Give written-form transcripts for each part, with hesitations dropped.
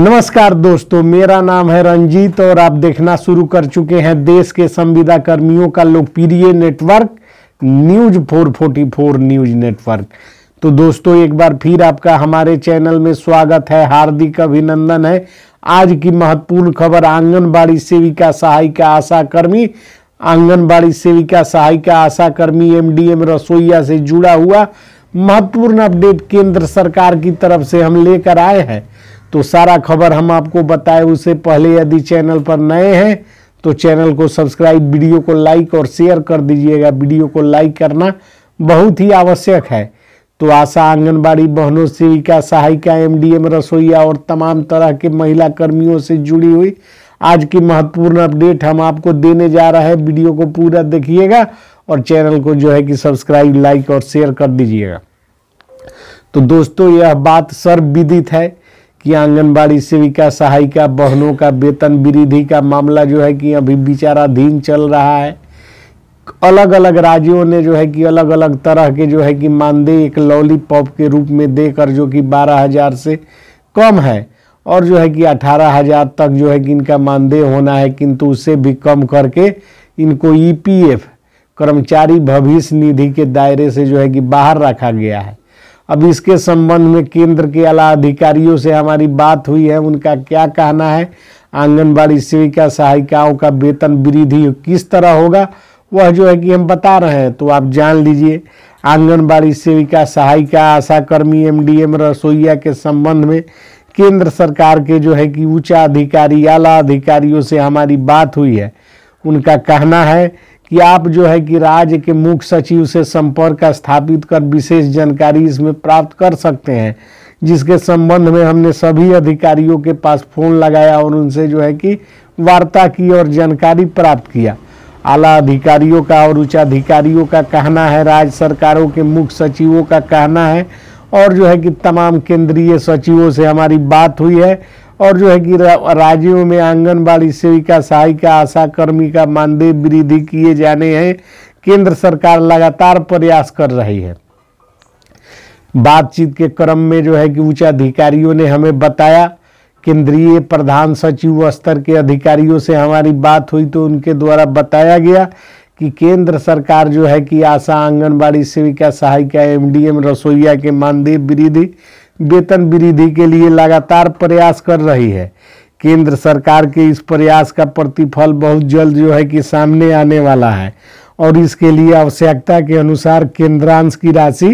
नमस्कार दोस्तों, मेरा नाम है रंजीत और आप देखना शुरू कर चुके हैं देश के संविदा कर्मियों का लोकप्रिय नेटवर्क न्यूज 444 न्यूज नेटवर्क। तो दोस्तों, एक बार फिर आपका हमारे चैनल में स्वागत है, हार्दिक अभिनंदन है। आज की महत्वपूर्ण खबर आंगनबाड़ी सेविका सहायिका आशा कर्मी, आंगनबाड़ी सेविका सहायिका आशा कर्मी एमडीएम रसोईया से जुड़ा हुआ महत्वपूर्ण अपडेट केंद्र सरकार की तरफ से हम लेकर आए हैं। तो सारा खबर हम आपको बताए उससे पहले यदि चैनल पर नए हैं तो चैनल को सब्सक्राइब, वीडियो को लाइक और शेयर कर दीजिएगा। वीडियो को लाइक करना बहुत ही आवश्यक है। तो आशा, आंगनबाड़ी बहनों, सेविका सहायिका, एमडीएम रसोईया और तमाम तरह के महिला कर्मियों से जुड़ी हुई आज की महत्वपूर्ण अपडेट हम आपको देने जा रहे हैं। वीडियो को पूरा देखिएगा और चैनल को जो है कि सब्सक्राइब, लाइक और शेयर कर दीजिएगा। तो दोस्तों, यह बात सर्वविदित है कि आंगनबाड़ी सेविका सहायिका बहनों का वेतन वृद्धि का मामला जो है कि अभी विचाराधीन चल रहा है। अलग अलग राज्यों ने जो है कि अलग अलग तरह के जो है कि मानदेय एक लॉलीपॉप के रूप में देकर, जो कि 12,000 से कम है और जो है कि 18,000 तक जो है कि इनका मानदेय होना है, किंतु उससे भी कम करके इनको ईपीएफ कर्मचारी भविष्य निधि के दायरे से जो है कि बाहर रखा गया है। अब इसके संबंध में केंद्र के आला अधिकारियों से हमारी बात हुई है। उनका क्या कहना है, आंगनबाड़ी सेविका सहायिकाओं का वेतन वृद्धि किस तरह होगा, वह जो है कि हम बता रहे हैं। तो आप जान लीजिए, आंगनबाड़ी सेविका सहायिका आशा कर्मी एमडीएम रसोईया के संबंध में केंद्र सरकार के जो है कि उच्च अधिकारी, आला अधिकारियों से हमारी बात हुई है। उनका कहना है कि आप जो है कि राज्य के मुख्य सचिव से संपर्क स्थापित कर विशेष जानकारी इसमें प्राप्त कर सकते हैं, जिसके संबंध में हमने सभी अधिकारियों के पास फोन लगाया और उनसे जो है कि वार्ता की और जानकारी प्राप्त किया। आला अधिकारियों का और उच्च अधिकारियों का कहना है, राज्य सरकारों के मुख्य सचिवों का कहना है और जो है कि तमाम केंद्रीय सचिवों से हमारी बात हुई है और जो है कि राज्यों में आंगनबाड़ी सेविका सहायिका आशा कर्मी का मानदेय वृद्धि किए जाने हैं। केंद्र सरकार लगातार प्रयास कर रही है। बातचीत के क्रम में जो है कि उच्च अधिकारियों ने हमें बताया, केंद्रीय प्रधान सचिव स्तर के अधिकारियों से हमारी बात हुई तो उनके द्वारा बताया गया कि केंद्र सरकार जो है कि आशा, आंगनबाड़ी सेविका सहायिका, एमडीएम रसोईया के मानदेय वृद्धि, वेतन वृद्धि के लिए लगातार प्रयास कर रही है। केंद्र सरकार के इस प्रयास का प्रतिफल बहुत जल्द जो है कि सामने आने वाला है और इसके लिए आवश्यकता के अनुसार केंद्रांश की राशि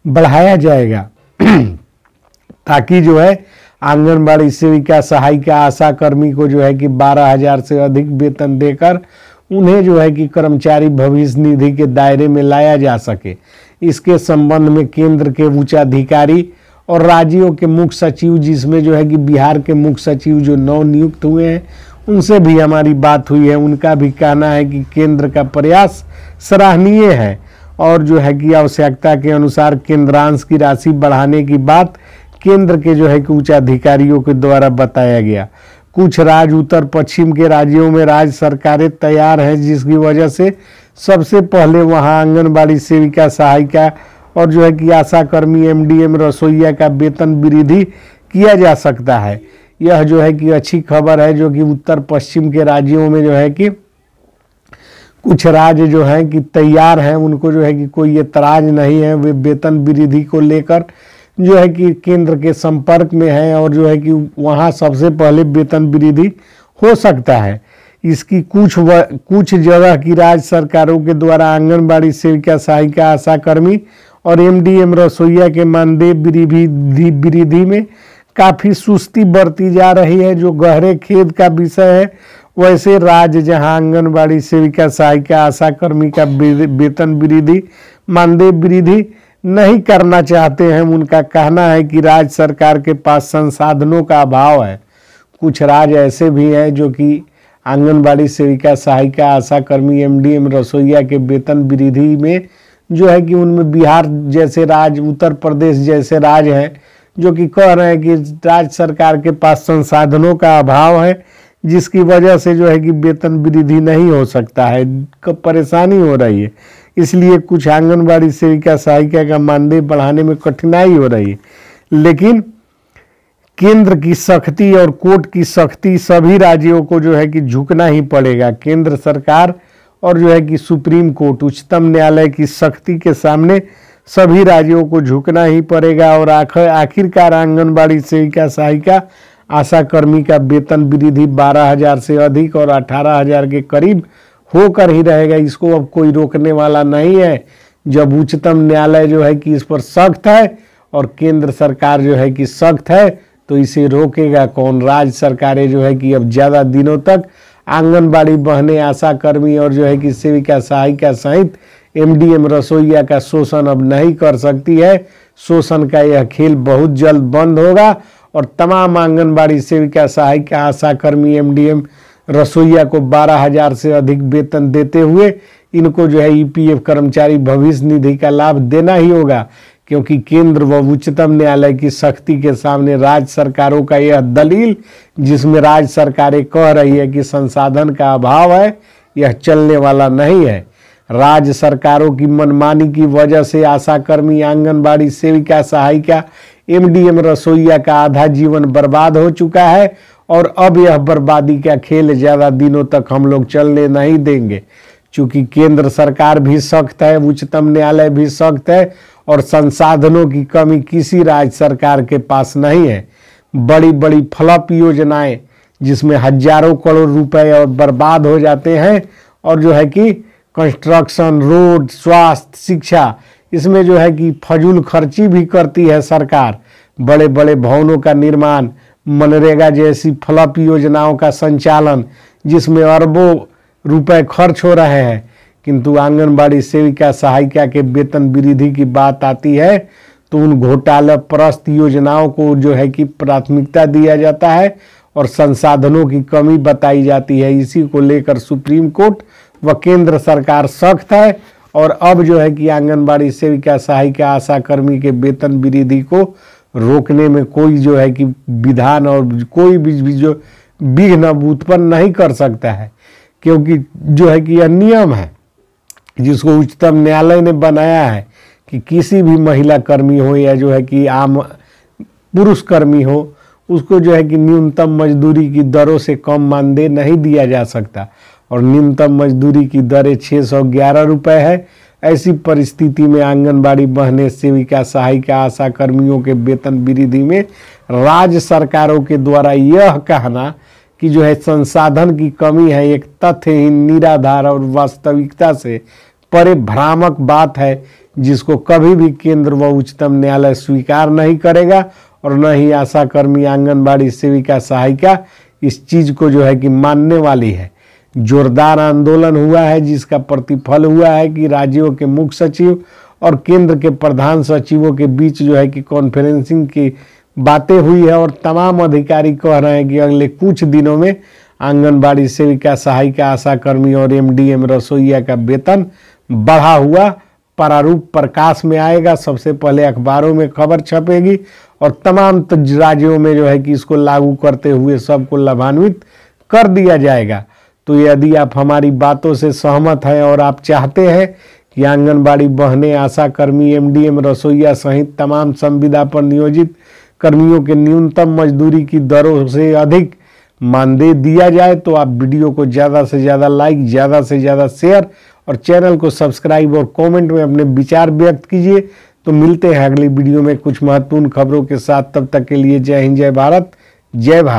बढ़ाया जाएगा ताकि जो है आंगनबाड़ी सेविका सहायिका आशा कर्मी को जो है कि 12,000 से अधिक वेतन देकर उन्हें जो है कि कर्मचारी भविष्य निधि के दायरे में लाया जा सके। इसके संबंध में केंद्र के उच्च अधिकारी और राज्यों के मुख्य सचिव, जिसमें जो है कि बिहार के मुख्य सचिव जो नव नियुक्त हुए हैं, उनसे भी हमारी बात हुई है। उनका भी कहना है कि केंद्र का प्रयास सराहनीय है और जो है कि आवश्यकता के अनुसार केंद्रांश की राशि बढ़ाने की बात केंद्र के जो है कि उच्च अधिकारियों के द्वारा बताया गया। कुछ राज्य, उत्तर पश्चिम के राज्यों में राज्य सरकारें तैयार हैं, जिसकी वजह से सबसे पहले वहाँ आंगनबाड़ी सेविका सहायिका और जो है कि आशा कर्मी एमडीएम रसोईया का वेतन वृद्धि किया जा सकता है। यह जो है कि अच्छी खबर है, जो कि उत्तर पश्चिम के राज्यों में जो है कि कुछ राज्य जो हैं कि तैयार हैं, उनको जो है कि कोई एतराज नहीं है। वे वेतन वृद्धि को लेकर जो है कि केंद्र के संपर्क में है और जो है कि वहाँ सबसे पहले वेतन वृद्धि हो सकता है। इसकी कुछ जगह की राज्य सरकारों के द्वारा आंगनबाड़ी सेविका सहायिका आशा कर्मी और एमडीएम रसोईया के मानदेय वृद्धि में काफ़ी सुस्ती बरती जा रही है, जो गहरे खेद का विषय है। वैसे राज्य जहां आंगनबाड़ी सेविका सहायिका आशा कर्मी का वेतन वृद्धि, मानदेय वृद्धि नहीं करना चाहते हैं, उनका कहना है कि राज्य सरकार के पास संसाधनों का अभाव है। कुछ राज्य ऐसे भी हैं जो कि आंगनबाड़ी सेविका सहायिका आशा कर्मी एमडीएम रसोईया के वेतन वृद्धि में जो है कि उनमें बिहार जैसे राज्य, उत्तर प्रदेश जैसे राज्य हैं जो कि कह रहे हैं कि राज्य सरकार के पास संसाधनों का अभाव है, जिसकी वजह से जो है कि वेतन वृद्धि नहीं हो सकता है, परेशानी हो रही है। इसलिए कुछ आंगनबाड़ी सेविका सहायिका का मानदेय बढ़ाने में कठिनाई हो रही है। लेकिन केंद्र की सख्ती और कोर्ट की सख्ती सभी राज्यों को जो है कि झुकना ही पड़ेगा। केंद्र सरकार और जो है कि सुप्रीम कोर्ट, उच्चतम न्यायालय की सख्ती के सामने सभी राज्यों को झुकना ही पड़ेगा। और आखिरकार आंगनबाड़ी सेविका सहायिका आशा कर्मी का वेतन वृद्धि 12,000 से अधिक और 18,000 के करीब होकर ही रहेगा। इसको अब कोई रोकने वाला नहीं है। जब उच्चतम न्यायालय जो है कि इस पर सख्त है और केंद्र सरकार जो है कि सख्त है, तो इसे रोकेगा कौन? राज्य सरकारें जो है कि अब ज़्यादा दिनों तक आंगनबाड़ी बहनें, आशा कर्मी और जो है कि सेविका सहायिका सहित एमडीएम रसोइया का शोषण अब नहीं कर सकती है। शोषण का यह खेल बहुत जल्द बंद होगा और तमाम आंगनबाड़ी सेविका सहायिका, आशा कर्मी, एमडीएम रसोइया को 12,000 से अधिक वेतन देते हुए इनको जो है ईपीएफ कर्मचारी भविष्य निधि का लाभ देना ही होगा। क्योंकि केंद्र व उच्चतम न्यायालय की सख्ती के सामने राज्य सरकारों का यह दलील, जिसमें राज्य सरकारें कह रही है कि संसाधन का अभाव है, यह चलने वाला नहीं है। राज्य सरकारों की मनमानी की वजह से आशा कर्मी, आंगनबाड़ी सेविका सहायिका, एमडीएम रसोइया का आधा जीवन बर्बाद हो चुका है और अब यह बर्बादी का खेल ज़्यादा दिनों तक हम लोग चलने नहीं देंगे। चूँकि केंद्र सरकार भी सख्त है, उच्चतम न्यायालय भी सख्त है और संसाधनों की कमी किसी राज्य सरकार के पास नहीं है। बड़ी बड़ी फ्लॉप योजनाएं जिसमें हजारों करोड़ रुपए और बर्बाद हो जाते हैं और जो है कि कंस्ट्रक्शन, रोड, स्वास्थ्य, शिक्षा, इसमें जो है कि फजूल खर्ची भी करती है सरकार। बड़े बड़े भवनों का निर्माण, मनरेगा जैसी फ्लॉप योजनाओं का संचालन, जिसमें अरबों रुपए खर्च हो रहे हैं, किंतु आंगनबाड़ी सेविका सहायिका के वेतन वृद्धि की बात आती है तो उन घोटाला प्रस्त योजनाओं को जो है कि प्राथमिकता दिया जाता है और संसाधनों की कमी बताई जाती है। इसी को लेकर सुप्रीम कोर्ट व केंद्र सरकार सख्त है और अब जो है कि आंगनबाड़ी सेविका सहायिका, आशा कर्मी के वेतन वृद्धि को रोकने में कोई जो है कि विधान और कोई भी जो विघ्न उत्पन्न नहीं कर सकता है। क्योंकि जो है कि यह नियम है जिसको उच्चतम न्यायालय ने बनाया है कि किसी भी महिला कर्मी हो या जो है कि आम पुरुष कर्मी हो, उसको जो है कि न्यूनतम मजदूरी की दरों से कम मानदेय नहीं दिया जा सकता और न्यूनतम मजदूरी की दरें 611 रुपये है। ऐसी परिस्थिति में आंगनबाड़ी बहनें, सेविका सहायिका, आशा कर्मियों के वेतन वृद्धि में राज्य सरकारों के द्वारा यह कहना कि जो है संसाधन की कमी है, एक तथ्यहीन, निराधार और वास्तविकता से परे भ्रामक बात है, जिसको कभी भी केंद्र व उच्चतम न्यायालय स्वीकार नहीं करेगा और न ही आशा कर्मी, आंगनबाड़ी सेविका सहायिका इस चीज को जो है कि मानने वाली है। जोरदार आंदोलन हुआ है जिसका प्रतिफल हुआ है कि राज्यों के मुख्य सचिव और केंद्र के प्रधान सचिवों के बीच जो है कि कॉन्फ्रेंसिंग की बातें हुई है और तमाम अधिकारी कह रहे हैं कि अगले कुछ दिनों में आंगनबाड़ी सेविका सहायिका, आशा कर्मी और एमडीएम रसोइया का वेतन बढ़ा हुआ प्रारूप प्रकाश में आएगा। सबसे पहले अखबारों में खबर छपेगी और तमाम राज्यों में जो है कि इसको लागू करते हुए सबको लाभान्वित कर दिया जाएगा। तो यदि आप हमारी बातों से सहमत हैं और आप चाहते हैं कि आंगनबाड़ी बहनें, आशा कर्मी, एमडीएम रसोइया सहित तमाम संविदा पर नियोजित कर्मियों के न्यूनतम मजदूरी की दरों से अधिक मानदेय दिया जाए, तो आप वीडियो को ज़्यादा से ज़्यादा लाइक, ज़्यादा से ज़्यादा शेयर और चैनल को सब्सक्राइब और कमेंट में अपने विचार व्यक्त कीजिए। तो मिलते हैं अगली वीडियो में कुछ महत्वपूर्ण खबरों के साथ। तब तक के लिए जय हिंद, जय भारत, जय भारत।